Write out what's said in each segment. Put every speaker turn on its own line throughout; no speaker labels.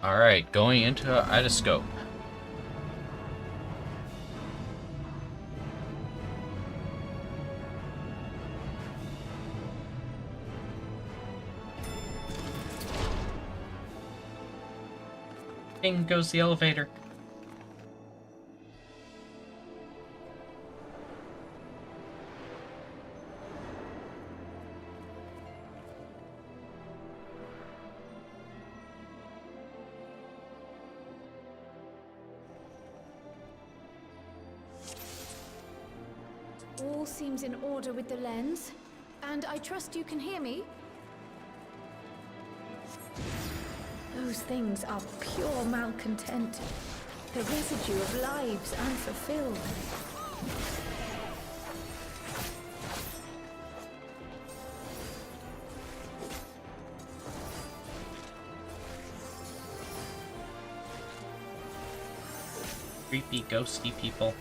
Alright, going into Aitiascope. Ding goes the elevator.
All seems in order with the lens, and I trust you can hear me? Those things are pure malcontent, the residue of lives unfulfilled.
Creepy, ghosty people.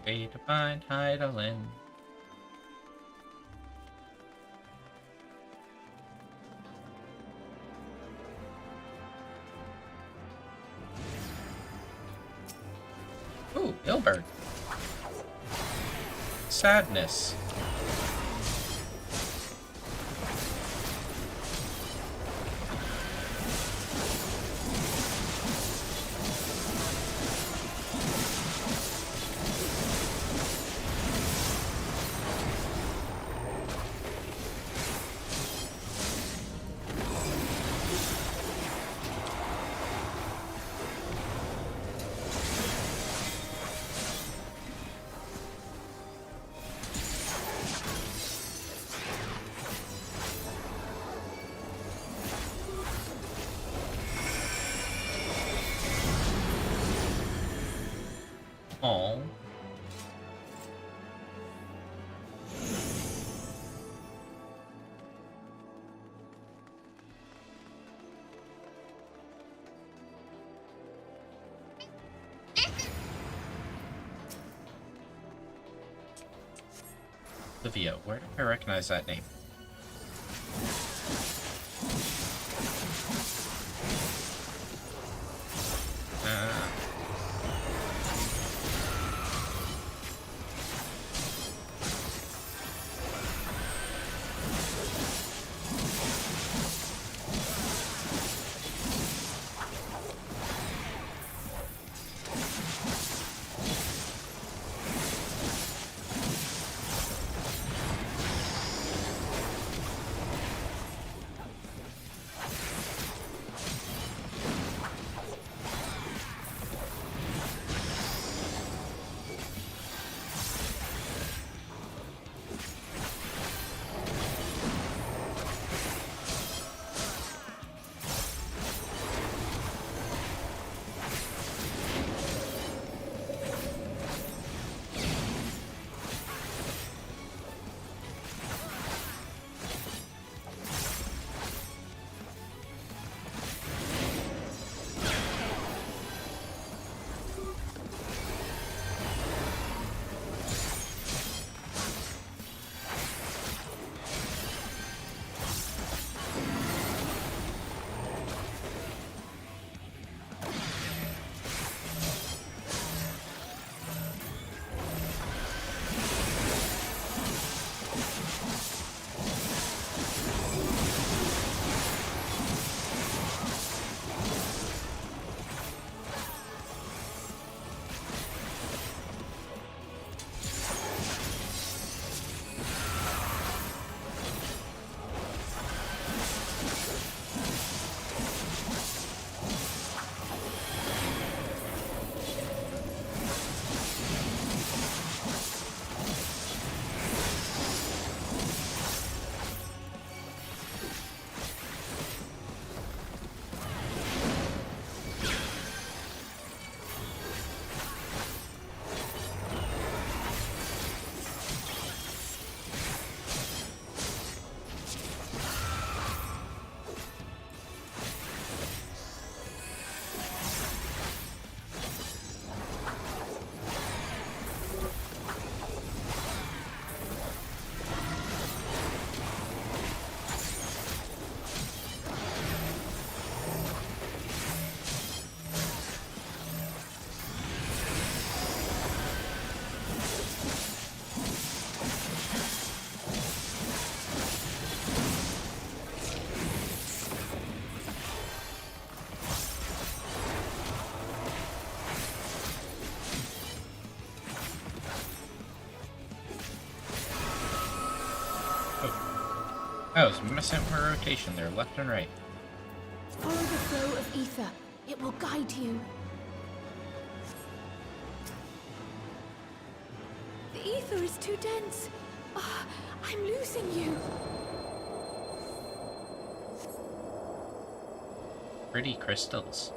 Way to find Heidelin. Ooh, Ilberg. Sadness. Oh. Livia, where do I recognize that name? I was messing with my rotation there, left and right.
Follow the flow of ether. It will guide you. The ether is too dense. Ah, I'm losing you.
Pretty crystals.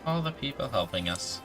All the people helping us.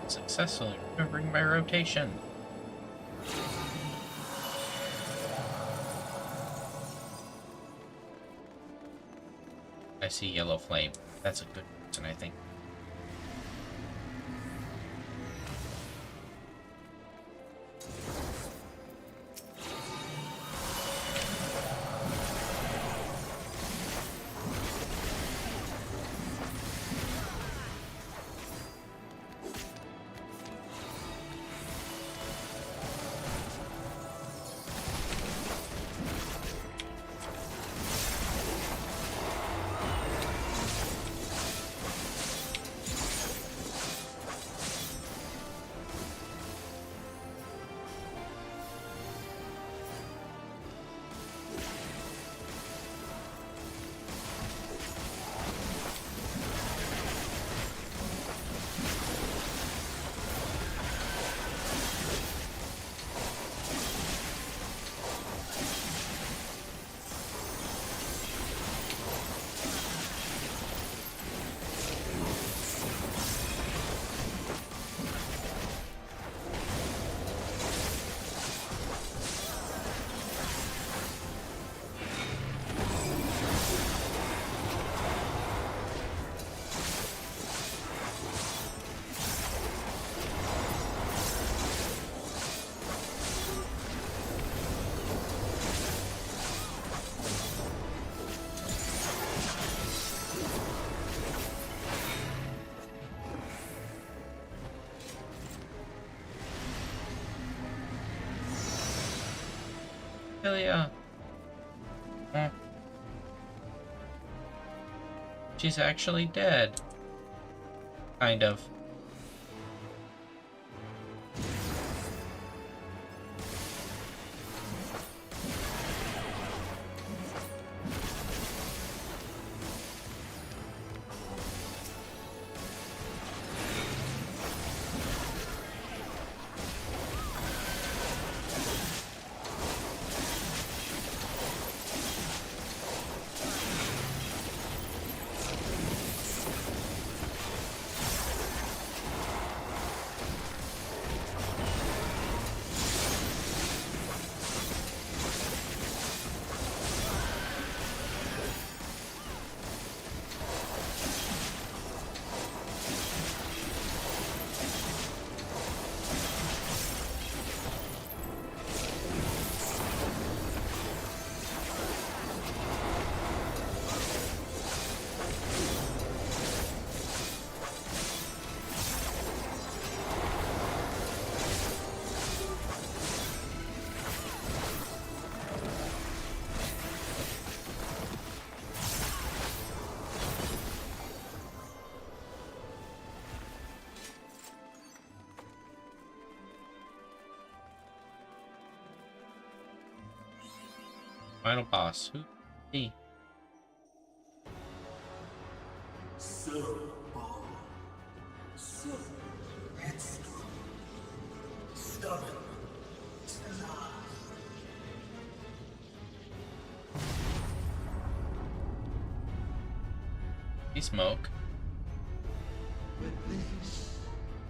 Successfully recovering my rotation. I see yellow flame. That's a good reason, I think. Amelia. She's actually dead. Kind of. Final boss. Who? He.
So bold, so headstrong, stubborn to the last.
He smoke.
But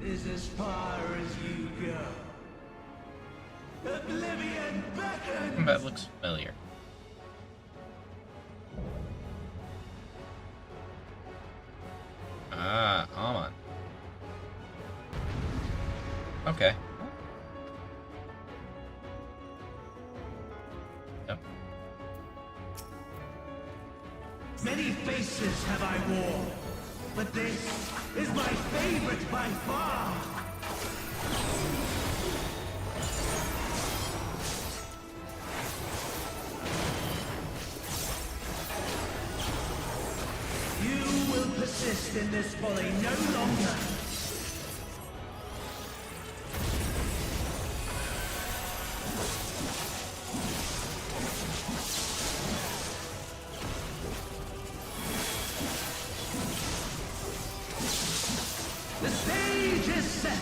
this is as far as you go. Oblivion beckons!
That looks familiar. Ah, Amon. Okay. Yep.
Many faces have I worn, but this is my favorite by far. You will persist in this folly no longer. The stage is set.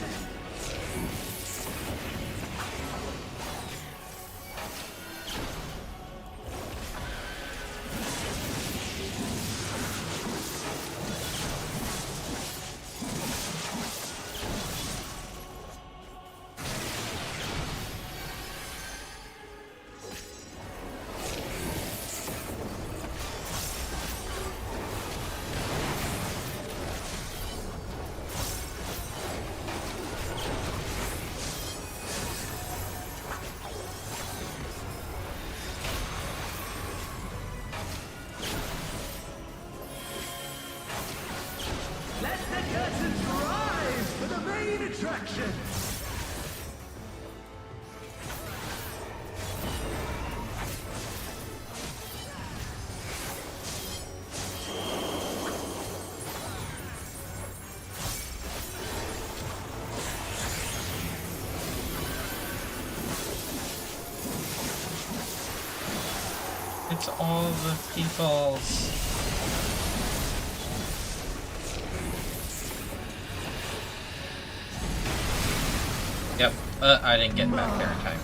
It's all the peoples. Yep, I didn't get back there in time.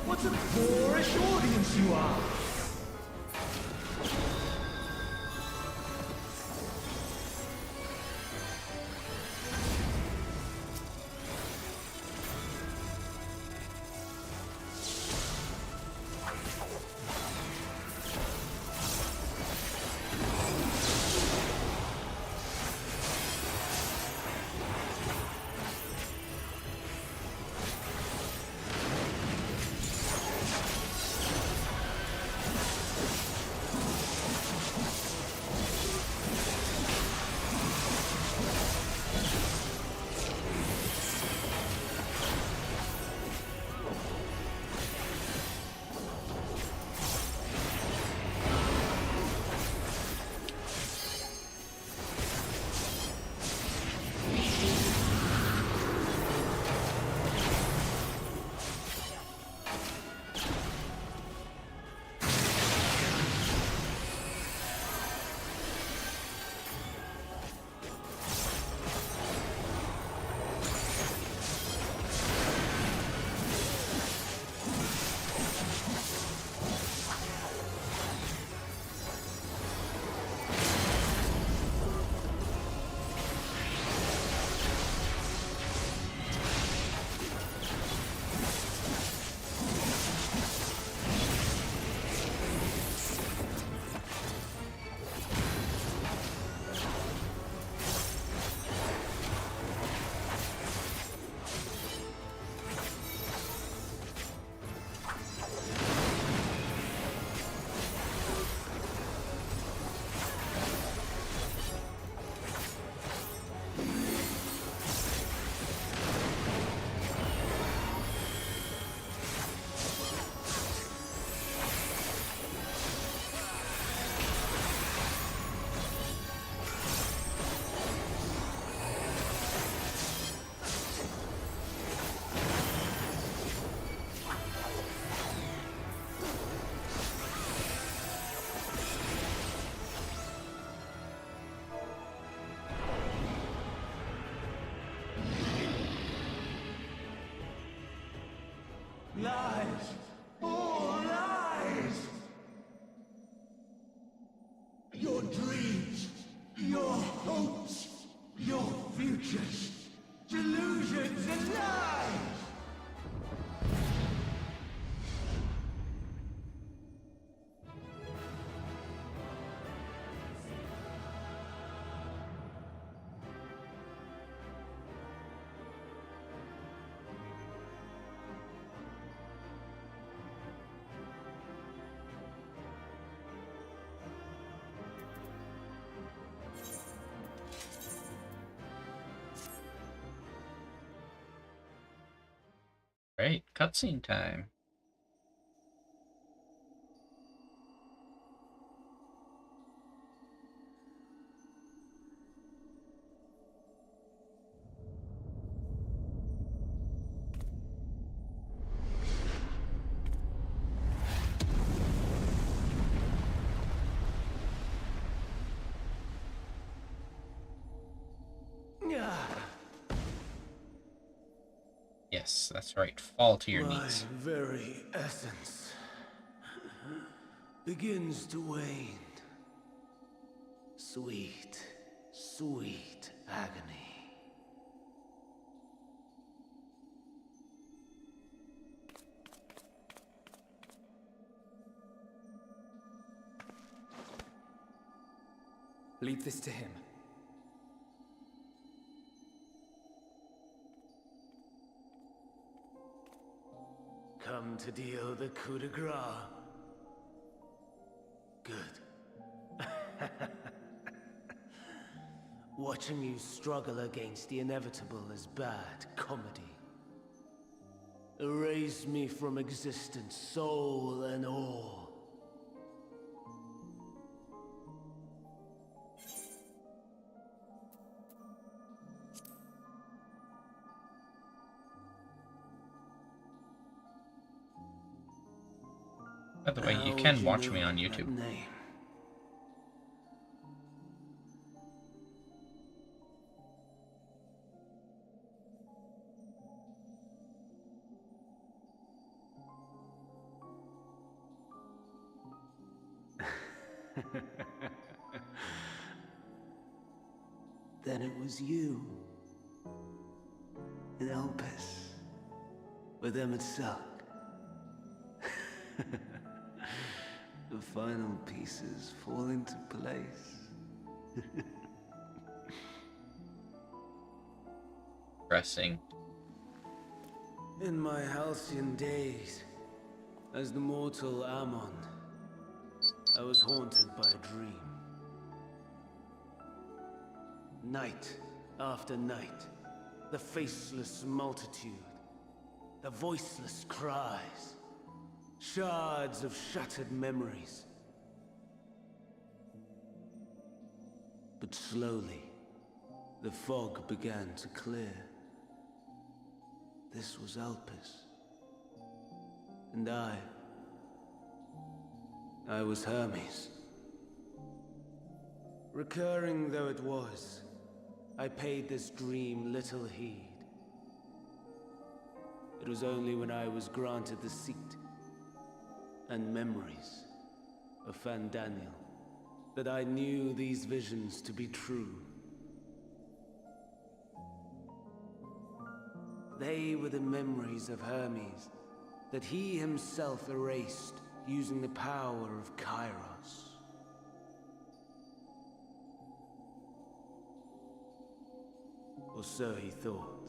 What a boorish audience you are! Lies! All lies! Your dreams, your hopes, your futures, delusions and lies!
Right, cutscene time. Yes, that's right. Fall to your
My
knees.
very essence begins to wane. Sweet, sweet agony.
Leave this to him.
Come to deal the coup de grace. Good. Watching you struggle against the inevitable is bad comedy. Erase me from existence, soul and all.
By the way, you
How
can
would
watch
know
me on
that
YouTube.
name? Then it was you. In Elpis. With Aitiascope. The final pieces fall into place.
Pressing.
In my halcyon days, as the mortal Ammon, I was haunted by a dream. Night after night, the faceless multitude, the voiceless cries, shards of shattered memories. But slowly, the fog began to clear. This was Elpis. And I was Hermes. Recurring though it was, I paid this dream little heed. It was only when I was granted the seat and memories of Fandaniel that I knew these visions to be true. They were the memories of Hermes that he himself erased using the power of Kairos. Or so he thought.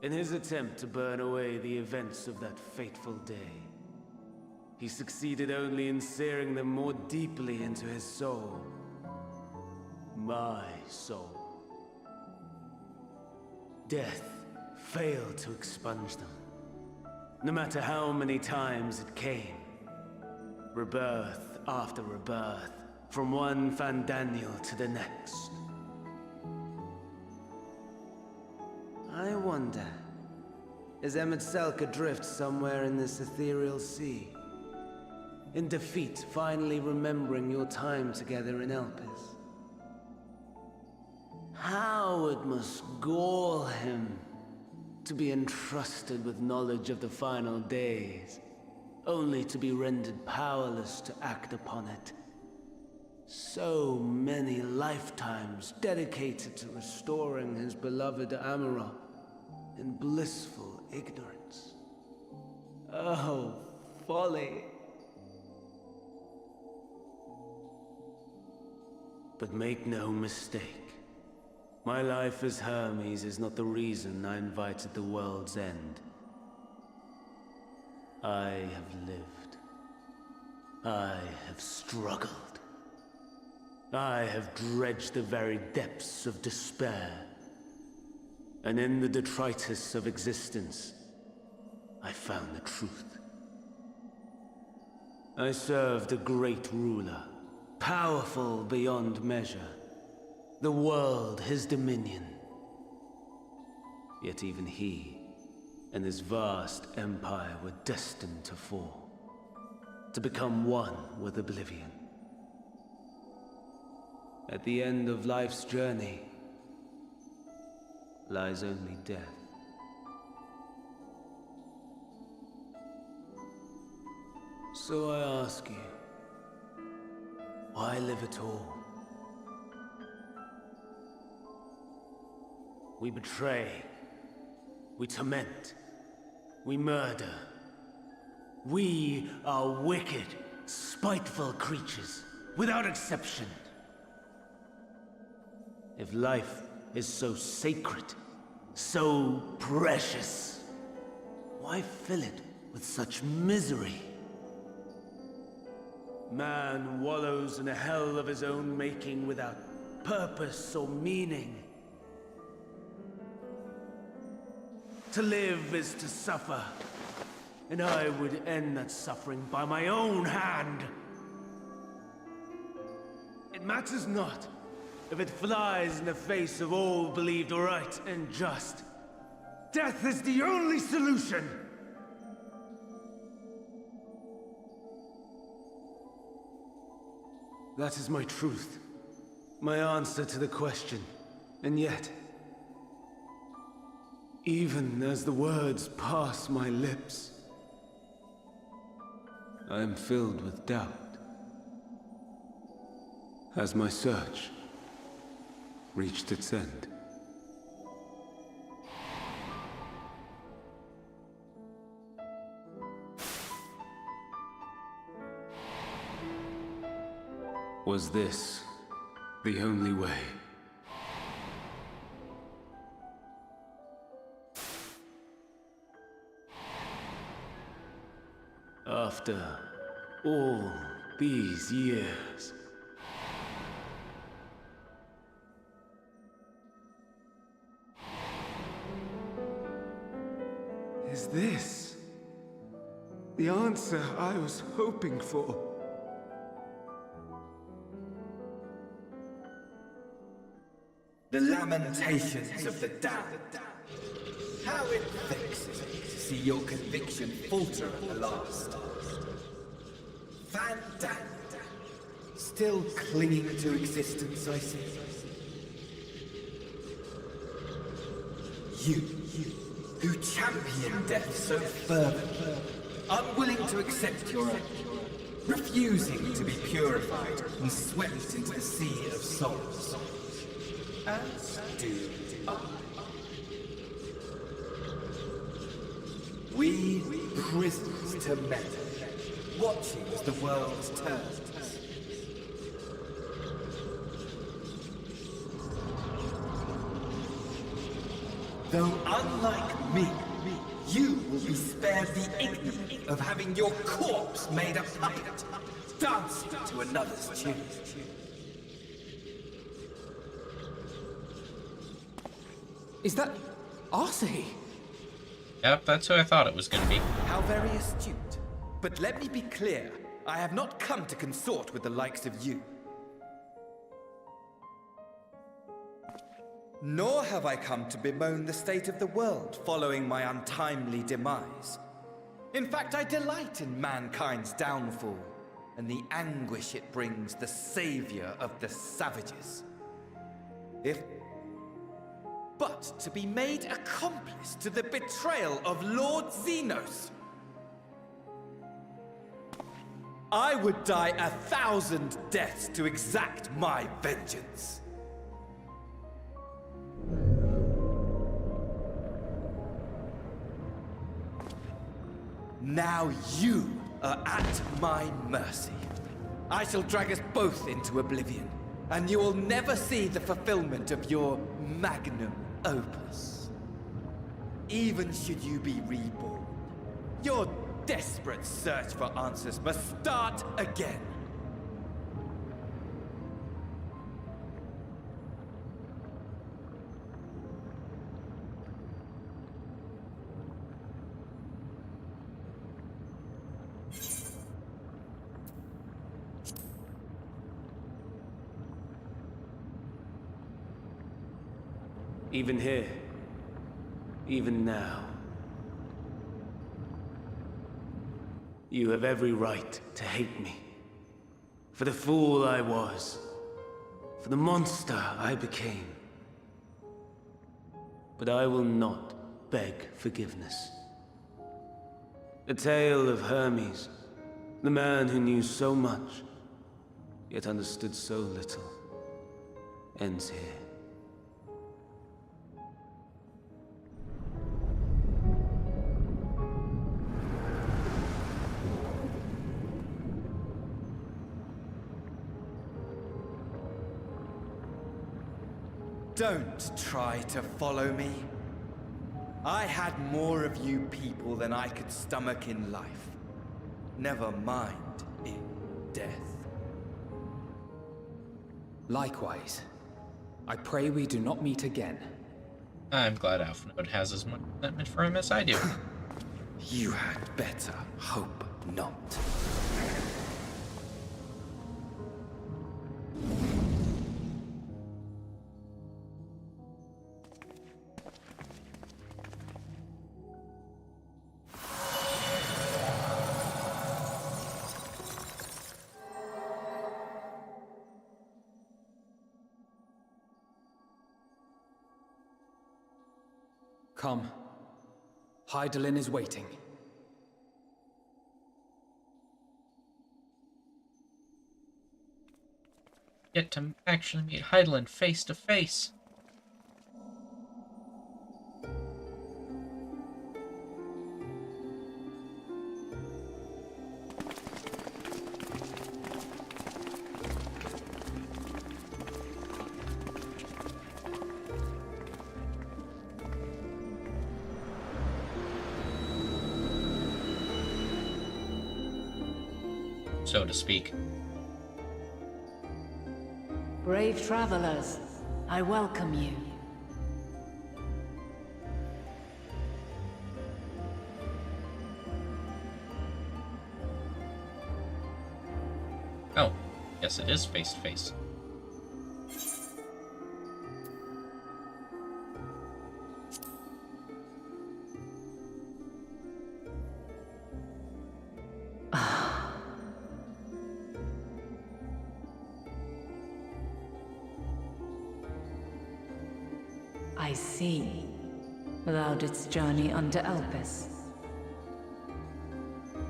In his attempt to burn away the events of that fateful day, he succeeded only in searing them more deeply into his soul. My soul. Death failed to expunge them, no matter how many times it came. Rebirth after rebirth, from one Fandaniel to the next. I wonder, is Aitiascope adrift somewhere in this ethereal sea? In defeat, finally remembering your time together in Elpis? How it must gall him to be entrusted with knowledge of the final days, only to be rendered powerless to act upon it. So many lifetimes dedicated to restoring his beloved Amarok in blissful ignorance. Oh, folly. But make no mistake, my life as Hermes is not the reason I invited the world's end. I have lived. I have struggled. I have dredged the very depths of despair. And in the detritus of existence, I found the truth. I served a great ruler, powerful beyond measure. The world his dominion. Yet even he and his vast empire were destined to fall, to become one with oblivion. At the end of life's journey lies only death. So I ask you, why live at all? We betray, we torment, we murder. We are wicked, spiteful creatures, without exception. If life is so sacred, so precious, why fill it with such misery? Man wallows in a hell of his own making without purpose or meaning. To live is to suffer, and I would end that suffering by my own hand. It matters not if it flies in the face of all believed right and just. Death is the only solution! That is my truth. My answer to the question. And yet, even as the words pass my lips, I am filled with doubt. Has my search reached its end? Was this the only way? After all these years, is this the answer I was hoping for?
The lamentations of the damned. How it vexes me to see your conviction falter at the last. Fandango. Still clinging to existence, I see. You, who champion death so fervently, unwilling to accept your own, refusing to be purified and swept into the sea of souls. As do I. We prisoners to men, watching as the world turns. Though unlike me, you will be spared the ignominy of having your corpse made a puppet, dancing to another's tune.
Is that Arsahi?
Yep, that's who I thought it was going to be.
How very astute. But let me be clear, I have not come to consort with the likes of you. Nor have I come to bemoan the state of the world following my untimely demise. In fact, I delight in mankind's downfall and the anguish it brings the savior of the savages. But to be made accomplice to the betrayal of Lord Xenos. I would die 1,000 deaths to exact my vengeance. Now you are at my mercy. I shall drag us both into oblivion, and you will never see the fulfillment of your magnum opus. Even should you be reborn, your desperate search for answers must start again.
Even here, even now, you have every right to hate me. For the fool I was, for the monster I became. But I will not beg forgiveness. The tale of Hermes, the man who knew so much, yet understood so little, ends here.
Don't try to follow me. I had more of you people than I could stomach in life. Never mind in death.
Likewise. I pray we do not meet again.
I'm glad Alphanode has as much resentment for him as I do.
You had better hope not.
Come. Hydaelyn is waiting.
Get to actually meet Hydaelyn face to face. So to speak.
Brave travelers, I welcome you.
Oh, yes, it is face to face.
I see. Thou didst journey unto Elpis.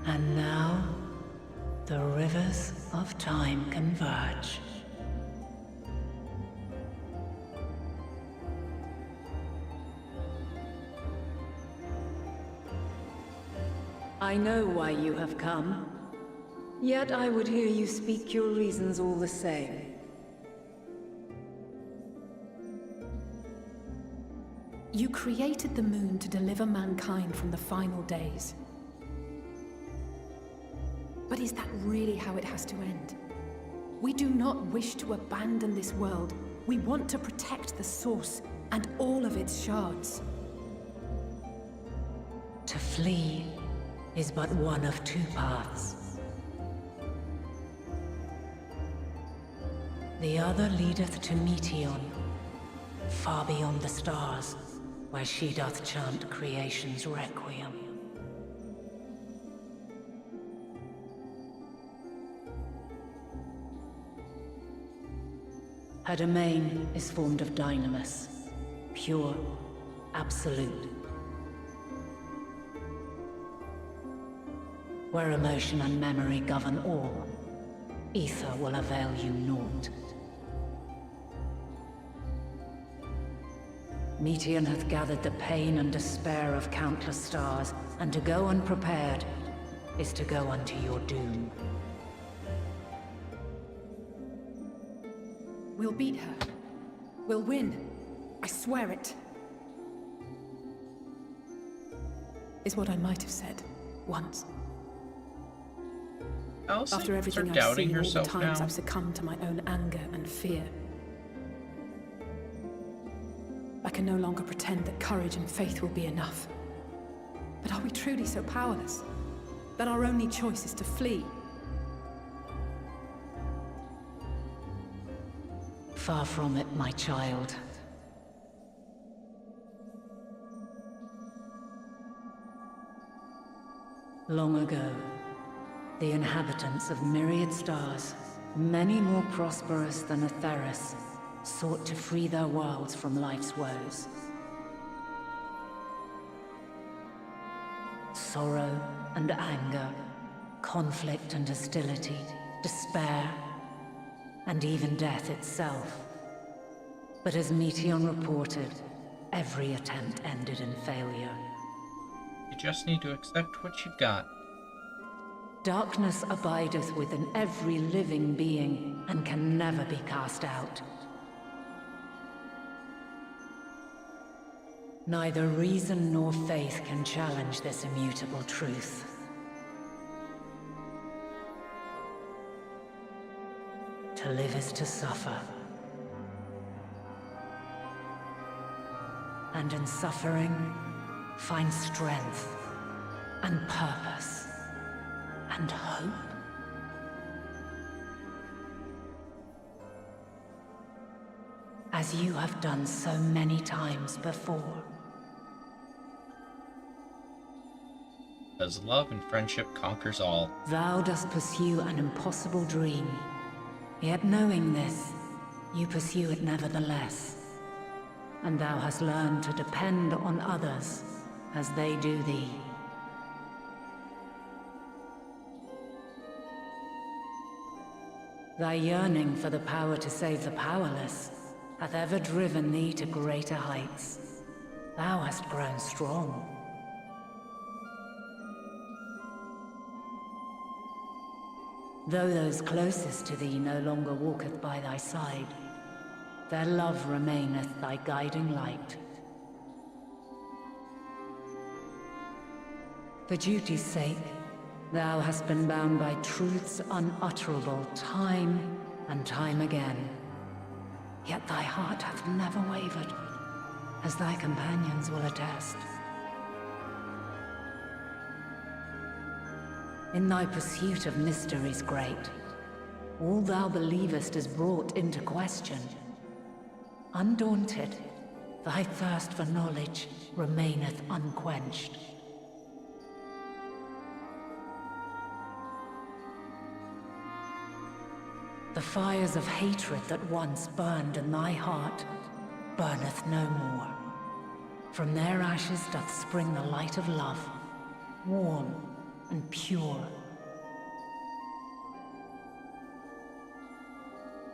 And now, the rivers of time converge. I know why you have come. Yet I would hear you speak your reasons all the same.
You created the moon to deliver mankind from the final days. But is that really how it has to end? We do not wish to abandon this world. We want to protect the source and all of its shards.
To flee is but one of two paths. The other leadeth to Meteon, far beyond the stars, where she doth chant creation's requiem. Her domain is formed of dynamis, pure, absolute. Where emotion and memory govern all, ether will avail you naught. Meteon hath gathered the pain and despair of countless stars, and to go unprepared is to go unto your doom.
We'll beat her. We'll win. I swear it. Is what I might have said once. After everything I've seen, all the times I've succumbed to my own anger and fear. I can no longer pretend that courage and faith will be enough. But are we truly so powerless? That our only choice is to flee?
Far from it, my child. Long ago, the inhabitants of myriad stars, many more prosperous than Atheris, sought to free their worlds from life's woes. Sorrow and anger, conflict and hostility, despair, and even death itself. But as Meteon reported, every attempt ended in failure.
You just need to accept what you've got.
Darkness abideth within every living being, and can never be cast out. Neither reason nor faith can challenge this immutable truth. To live is to suffer. And in suffering, find strength, and purpose, and hope. As you have done so many times before.
As love and friendship conquers all.
Thou dost pursue an impossible dream. Yet knowing this, you pursue it nevertheless. and thou hast learned to depend on others as they do thee. Thy yearning for the power to save the powerless hath ever driven thee to greater heights. Thou hast grown strong. Though those closest to thee no longer walketh by thy side, their love remaineth thy guiding light. For duty's sake, thou hast been bound by truths unutterable time and time again. Yet thy heart hath never wavered, as thy companions will attest. In thy pursuit of mysteries great, all thou believest is brought into question. Undaunted, thy thirst for knowledge remaineth unquenched. The fires of hatred that once burned in thy heart burneth no more. From their ashes doth spring the light of love, warm and pure.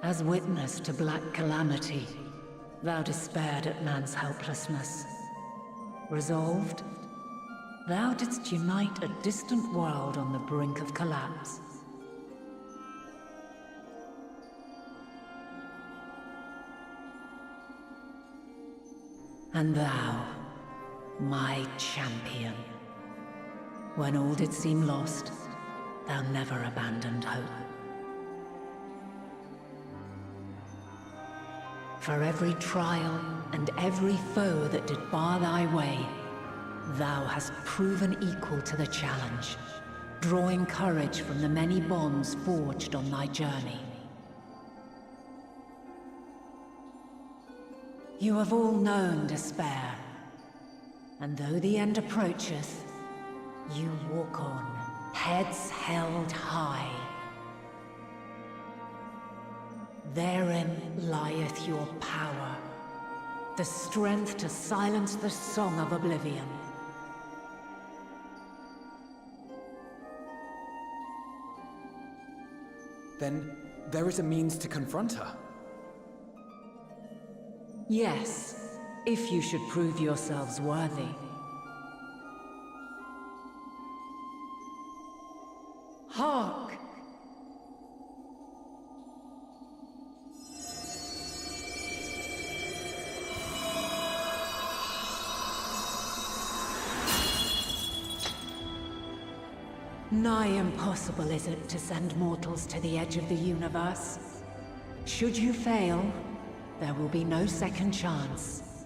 As witness to black calamity, thou despaired at man's helplessness. Resolved, thou didst unite a distant world on the brink of collapse. And thou, my champion, when all did seem lost, thou never abandoned hope. For every trial and every foe that did bar thy way, thou hast proven equal to the challenge, drawing courage from the many bonds forged on thy journey. You have all known despair, and though the end approacheth, you walk on, heads held high. Therein lieth your power, the strength to silence the song of oblivion.
Then there is a means to confront her.
Yes, if you should prove yourselves worthy. Hark! Nigh impossible is it to send mortals to the edge of the universe. Should you fail, there will be no second chance.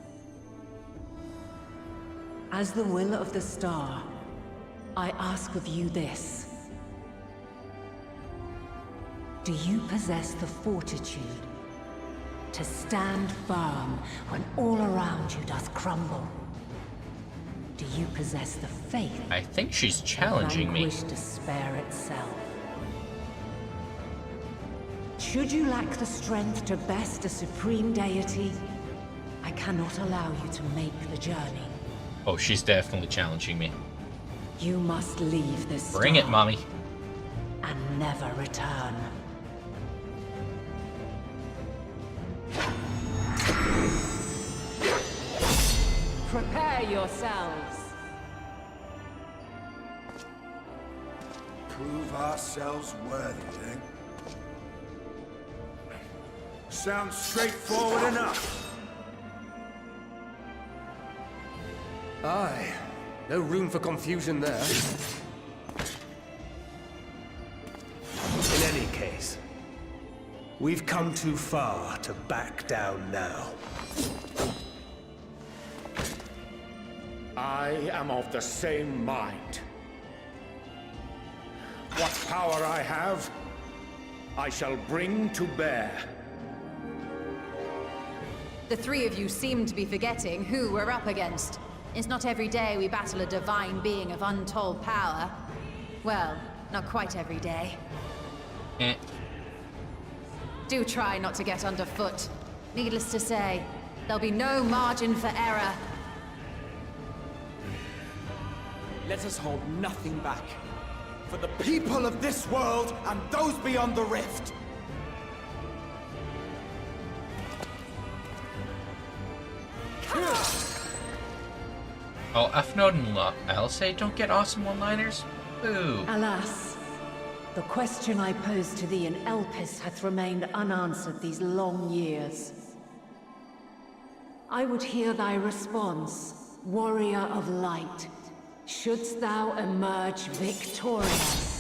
As the will of the star, I ask of you this. Do you possess the fortitude to stand firm when all around you doth crumble? Do you possess the faith?
I think she's challenging me.
Vanquish despair itself. Should you lack the strength to best a supreme deity, I cannot allow you to make the journey.
Oh, she's definitely challenging me.
You must leave this
Bring it,
star
mommy.
and never return. Prepare yourselves.
Prove ourselves worthy, then. Sounds straightforward enough.
Aye. No room for confusion there.
In any case, we've come too far to back down now.
I am of the same mind. What power I have, I shall bring to bear.
The three of you seem to be forgetting who we're up against. It's not every day we battle a divine being of untold power. Well, not quite every day.
Eh.
Do try not to get underfoot. Needless to say, There'll be no margin for error.
Let us hold nothing back. For the people of this world and those beyond the rift.
Oh, F-Node and Alcé don't get awesome one-liners? Boo.
Alas, the question I posed to thee in Elpis hath remained unanswered these long years. I would hear thy response, warrior of light. Shouldst thou emerge victorious?